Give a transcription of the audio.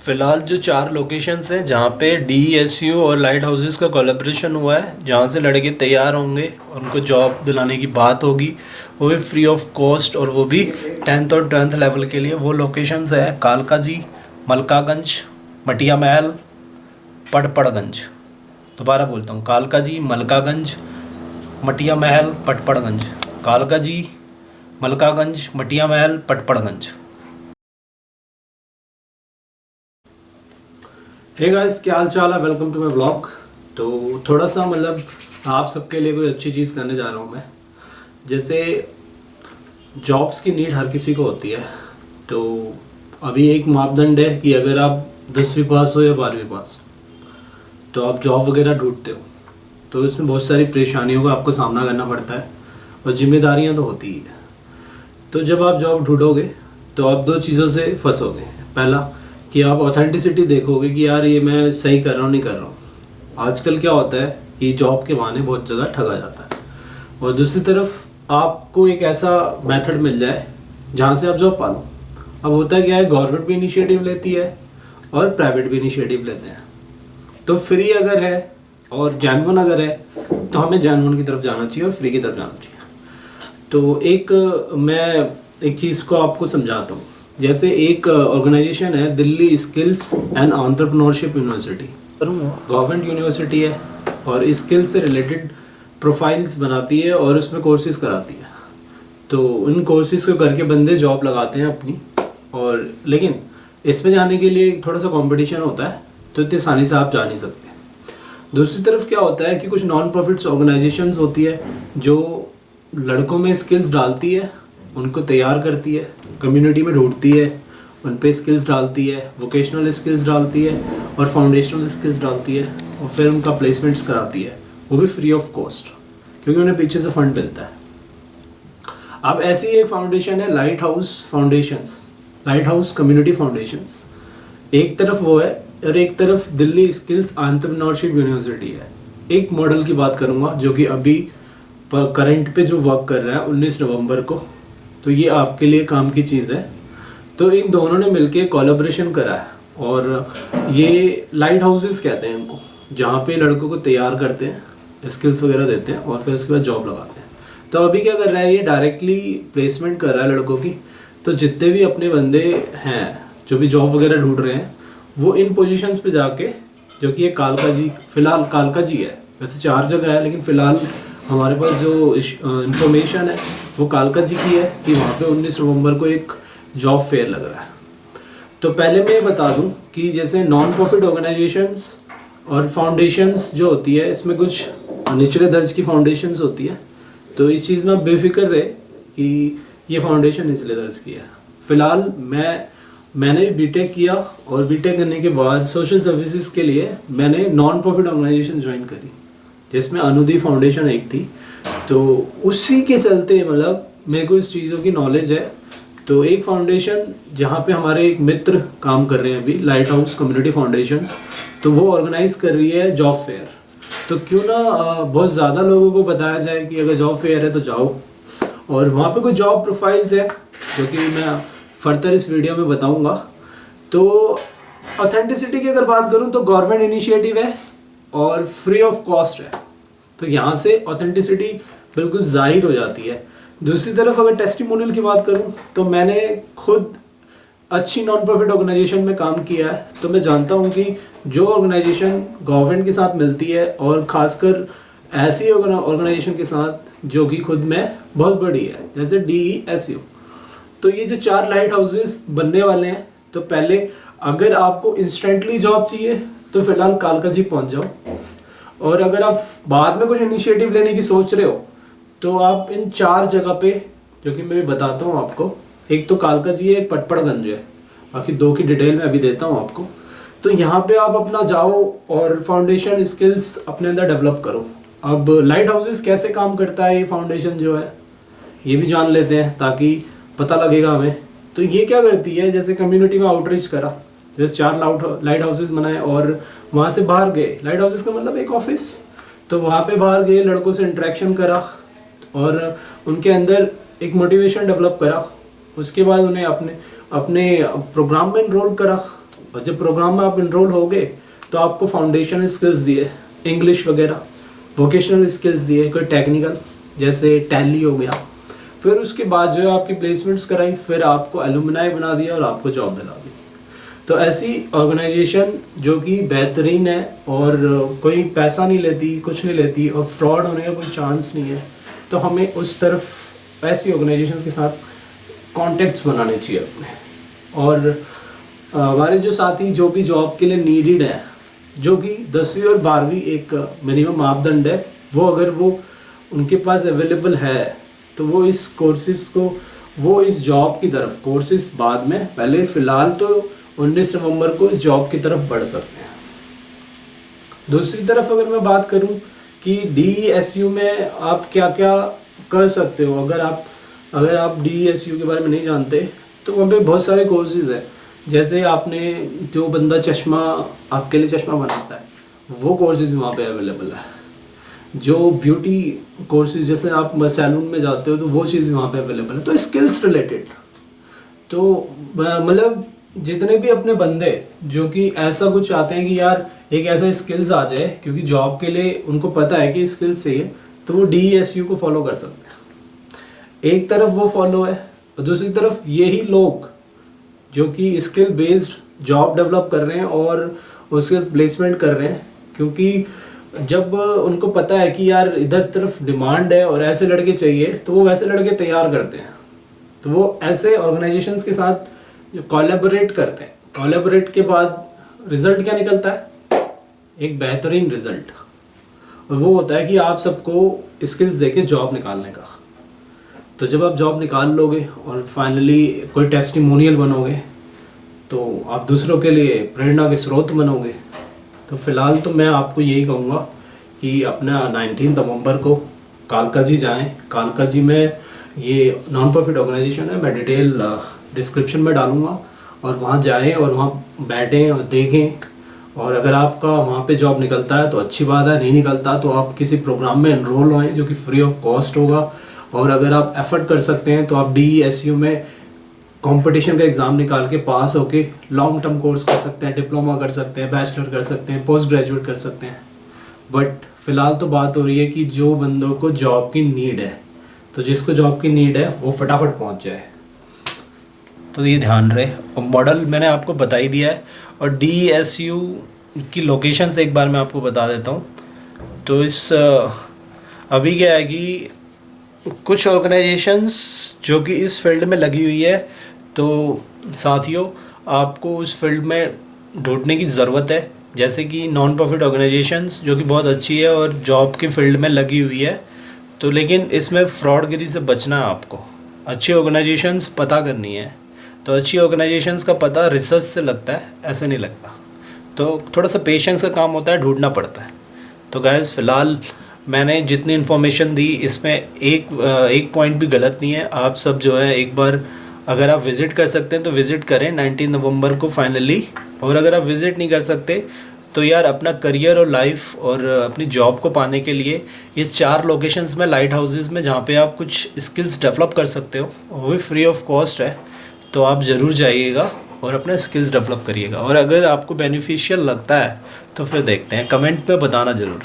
फ़िलहाल जो 4 लोकेशंस हैं जहाँ पे DESU और लाइट हाउसेस का कोलैबोरेशन हुआ है, जहाँ से लड़के तैयार होंगे और उनको जॉब दिलाने की बात होगी, वो भी फ्री ऑफ कॉस्ट, और वो भी 10th और 12th लेवल के लिए। वो लोकेशंस है कालकाजी, मलकागंज, मटिया महल, पटपड़गंज। दोबारा बोलता हूँ, कालकाजी, मलकागंज, मटिया महल, पटपड़गंज। कालकाजी, मलकागंज, मटिया महल, पटपड़गंज। हे गाइस, क्या हाल चाल है? Welcome to my vlog. तो थोड़ा सा आप सबके लिए कोई अच्छी चीज़ करने जा रहा हूँ मैं। जैसे जॉब्स की नीड हर किसी को होती है, तो अभी एक मापदंड है कि अगर आप 10वीं पास हो या 12वीं पास तो आप जॉब वगैरह ढूंढते हो, तो इसमें बहुत सारी परेशानियों का आपको सामना करना पड़ता है और जिम्मेदारियाँ तो होती ही है। तो जब आप जॉब ढूंढोगे तो आप 2 चीज़ों से फंसोगे। पहला कि आप ऑथेंटिसिटी देखोगे कि यार ये मैं सही कर रहा हूँ नहीं कर रहा हूँ। आजकल क्या होता है कि जॉब के बहाने बहुत ज़्यादा ठगा जाता है। और दूसरी तरफ आपको एक ऐसा मेथड मिल जाए जहाँ से आप जॉब पा लो। अब होता है क्या है, गवर्नमेंट भी इनिशिएटिव लेती है और प्राइवेट भी इनिशिएटिव लेते हैं। तो फ्री अगर है और जेन्युइन अगर है तो हमें जेन्युइन की तरफ जाना चाहिए और फ्री की तरफ जाना चाहिए। तो मैं एक चीज़ को आपको समझाता हूँ। जैसे एक ऑर्गेनाइजेशन है Delhi skills and entrepreneurship university, government university है और स्किल से रिलेटेड प्रोफाइल्स बनाती है और उसमें कोर्सेज कराती है। तो इन कोर्सेज को करके बंदे जॉब लगाते हैं अपनी। और लेकिन इसमें जाने के लिए थोड़ा सा कंपटीशन होता है, तो इतनी आसानी से आप जा नहीं सकते। दूसरी तरफ क्या होता है कि कुछ नॉन प्रॉफिट्स ऑर्गेनाइजेशंस होती है जो लड़कों में स्किल्स डालती है, उनको तैयार करती है, कम्युनिटी में ढूंढती है, उन पे स्किल्स डालती है, वोकेशनल स्किल्स डालती है और फाउंडेशनल स्किल्स डालती है, और फिर उनका प्लेसमेंट्स कराती है, वो भी फ्री ऑफ कॉस्ट, क्योंकि उन्हें पीछे से फंड मिलता है। अब ऐसी एक फाउंडेशन है light house foundations, light house community foundations. एक तरफ वो है और एक तरफ दिल्ली स्किल्स एंटरप्रेन्योरशिप यूनिवर्सिटी है। एक मॉडल की बात करूँगा जो कि अभी करंट पे जो वर्क कर रहा है 19 नवंबर को, तो ये आपके लिए काम की चीज़ है। तो इन दोनों ने मिलके कोलैबोरेशन करा है और ये लाइट हाउसेस कहते हैं इनको, जहाँ पे लड़कों को तैयार करते हैं, स्किल्स वगैरह देते हैं और फिर उसके बाद जॉब लगाते हैं। तो अभी क्या कर रहा है, ये डायरेक्टली प्लेसमेंट कर रहा है लड़कों की। तो जितने भी अपने बंदे हैं जो भी जॉब वगैरह ढूंढ रहे हैं, वो इन पोजीशंस पे जाके, जो कि ये कालकाजी, फ़िलहाल कालकाजी है, वैसे 4 जगह है लेकिन फ़िलहाल हमारे पास जो इंफॉर्मेशन है वो कालकाजी की है कि वहाँ पे 19 नवंबर को एक जॉब फेयर लग रहा है। तो पहले मैं ये बता दूं कि जैसे नॉन प्रॉफिट ऑर्गेनाइजेशंस और फाउंडेशंस जो होती है, इसमें कुछ निचले दर्ज की फाउंडेशंस होती है। तो इस चीज़ में आप बेफिक्र रहे कि ये फाउंडेशन निचले दर्ज की है। फ़िलहाल मैंने भी बीटेक किया और बीटेक करने के बाद सोशल सर्विसेज के लिए मैंने नॉन प्रॉफिट ऑर्गेनाइजेशन ज्वाइन करी, जिसमें अनुदी फाउंडेशन एक थी। तो उसी के चलते मेरे को इस चीज़ों की नॉलेज है। तो एक फाउंडेशन जहाँ पे हमारे एक मित्र काम कर रहे हैं अभी, लाइट हाउस कम्युनिटी फाउंडेशंस, तो वो ऑर्गेनाइज कर रही है जॉब फेयर। तो क्यों ना बहुत ज़्यादा लोगों को बताया जाए कि अगर जॉब फेयर है तो जाओ। और वहाँ पे कुछ जॉब प्रोफाइल्स है जो कि मैं फर्दर इस वीडियो में बताऊँगा। तो ऑथेंटिसिटी की अगर बात करूँ तो गवर्नमेंट इनिशिएटिव है और फ्री ऑफ कॉस्ट है, तो यहाँ से ऑथेंटिसिटी बिल्कुल जाहिर हो जाती है। दूसरी तरफ अगर टेस्टिमोनियल की बात करूँ तो मैंने खुद अच्छी नॉन प्रॉफिट ऑर्गेनाइजेशन में काम किया है, तो मैं जानता हूँ कि जो ऑर्गेनाइजेशन गवर्नमेंट के साथ मिलती है और ख़ासकर ऐसी ऑर्गेनाइजेशन के साथ जो कि खुद में बहुत बड़ी है, जैसे DESU। तो ये जो 4 लाइट हाउसेस बनने वाले हैं, तो पहले अगर आपको इंस्टेंटली जॉब चाहिए तो फिलहाल कालकाजी पहुँच जाओ, और अगर आप बाद में कुछ इनिशिएटिव लेने की सोच रहे हो तो आप इन 4 जगह पे, जो कि मैं भी बताता हूँ आपको, एक तो कालकाजी है, एक पटपड़गंज है, बाकी 2 की डिटेल में अभी देता हूँ आपको। तो यहाँ पे आप अपना जाओ और फाउंडेशन स्किल्स अपने अंदर डेवलप करो। अब लाइट हाउसेस कैसे काम करता है, ये फाउंडेशन जो है ये भी जान लेते हैं ताकि पता लगेगा हमें। तो ये क्या करती है, जैसे कम्युनिटी में आउटरीच करा, जैसे 4 लाइट हाउसेस बनाए और वहाँ से बाहर गए, लाइट हाउसेस का मतलब एक ऑफिस, तो वहाँ पे बाहर गए, लड़कों से इंटरेक्शन करा और उनके अंदर एक मोटिवेशन डेवलप करा। उसके बाद उन्हें अपने प्रोग्राम में इनरोल करा और जब प्रोग्राम में आप इनरोल हो गए तो आपको फाउंडेशन स्किल्स दिए, इंग्लिश वगैरह, वोकेशनल स्किल्स दिए, कोई टेक्निकल जैसे टैली हो गया। फिर उसके बाद जो है आपकी प्लेसमेंट्स कराई, फिर आपको एलुमनाई बना दिया और आपको जॉब दिला दी। तो ऐसी ऑर्गेनाइजेशन जो कि बेहतरीन है और कोई पैसा नहीं लेती, कुछ नहीं लेती और फ्रॉड होने का कोई चांस नहीं है, तो हमें उस तरफ ऐसी ऑर्गेनाइजेशंस के साथ कॉन्टेक्ट्स बनाने चाहिए अपने। और हमारे जो साथी जो भी जॉब के लिए नीडेड है, जो कि 10वीं और 12वीं एक मिनिमम मापदंड है, वो अगर वो उनके पास अवेलेबल है तो वो इस कोर्सेज़ को, वो इस जॉब की तरफ, कोर्सेज़ बाद में, पहले फ़िलहाल तो 19 नवंबर को इस जॉब की तरफ बढ़ सकते हैं। दूसरी तरफ अगर मैं बात करूं कि DESU में आप क्या क्या कर सकते हो, अगर आप DESU के बारे में नहीं जानते तो वहाँ पे बहुत सारे कोर्सेज़ हैं। जैसे आपने जो बंदा चश्मा, आपके लिए चश्मा बनाता है, वो कोर्सेज़ भी वहाँ पे अवेलेबल है। जो ब्यूटी कोर्सेज, जैसे आप सैलून में जाते हो तो वो चीज़ भी वहाँ पे अवेलेबल है। तो स्किल्स रिलेटेड, तो मतलब जितने भी अपने बंदे जो कि ऐसा कुछ चाहते हैं कि यार एक ऐसा स्किल्स आ जाए, क्योंकि जॉब के लिए उनको पता है कि स्किल्स चाहिए, तो वो DESU को फॉलो कर सकते हैं। एक तरफ वो फॉलो है और दूसरी तरफ यही लोग जो कि स्किल बेस्ड जॉब डेवलप कर रहे हैं और उसके प्लेसमेंट कर रहे हैं, क्योंकि जब उनको पता है कि यार इधर तरफ डिमांड है और ऐसे लड़के चाहिए, तो वो वैसे लड़के तैयार करते हैं। तो वो ऐसे ऑर्गेनाइजेशंस के साथ जो कोलैबोरेट करते हैं, कोलैबोरेट के बाद रिजल्ट क्या निकलता है? एक बेहतरीन रिजल्ट, और वो होता है कि आप सबको स्किल्स देके जॉब निकालने का। तो जब आप जॉब निकाल लोगे और फाइनली कोई टेस्टिमोनियल बनोगे, तो आप दूसरों के लिए प्रेरणा के स्रोत बनोगे। तो फ़िलहाल तो मैं आपको यही कहूँगा कि अपना 19 नवंबर को कालका जी जाएँ। कालका जी में ये नॉन प्रॉफिट ऑर्गेनाइजेशन है, मैं डिटेल डिस्क्रिप्शन में डालूँगा, और वहाँ जाएँ और वहाँ बैठें और देखें। और अगर आपका वहाँ पे जॉब निकलता है तो अच्छी बात है, नहीं निकलता तो आप किसी प्रोग्राम में एनरोल होएं जो कि फ्री ऑफ कॉस्ट होगा। और अगर आप एफर्ट कर सकते हैं तो आप DESU में कंपटीशन का एग्ज़ाम निकाल के पास होके लॉन्ग टर्म कोर्स कर सकते हैं, डिप्लोमा कर सकते हैं, बैचलर कर सकते हैं, पोस्ट ग्रेजुएट कर सकते हैं। बट फ़िलहाल तो बात हो रही है कि जो बंदों को जॉब की नीड है, तो जिसको जॉब की नीड है वो फटाफट पहुंच जाए। तो ये ध्यान रहे। और मॉडल मैंने आपको बता ही दिया है, और DESU की लोकेशन से एक बार मैं आपको बता देता हूँ। तो इस अभी क्या है कि कुछ ऑर्गेनाइजेशंस जो कि इस फील्ड में लगी हुई है, तो साथियों आपको उस फील्ड में ढूंढने की ज़रूरत है। जैसे कि नॉन प्रॉफिट ऑर्गेनाइजेशंस जो कि बहुत अच्छी है और जॉब की फील्ड में लगी हुई है, तो लेकिन इसमें फ्रॉडगिरी से बचना है आपको। अच्छी ऑर्गेनाइजेशंस पता करनी है। तो अच्छी ऑर्गेनाइजेशंस का पता रिसर्च से लगता है, ऐसे नहीं लगता। तो थोड़ा सा पेशेंस का काम होता है, ढूंढना पड़ता है। तो गाइस फ़िलहाल मैंने जितनी इन्फॉर्मेशन दी इसमें एक पॉइंट भी गलत नहीं है। आप सब जो है एक बार अगर आप विज़िट कर सकते हैं तो विज़िट करें 19 नवंबर को फाइनली। और अगर आप विज़िट नहीं कर सकते तो यार अपना करियर और लाइफ और अपनी जॉब को पाने के लिए ये 4 लोकेशंस में, लाइट हाउसेस में, जहाँ पे आप कुछ स्किल्स डेवलप कर सकते हो, वो भी फ्री ऑफ कॉस्ट है। तो आप ज़रूर जाइएगा और अपना स्किल्स डेवलप करिएगा। और अगर आपको बेनिफिशियल लगता है तो फिर देखते हैं, कमेंट पे बताना ज़रूर।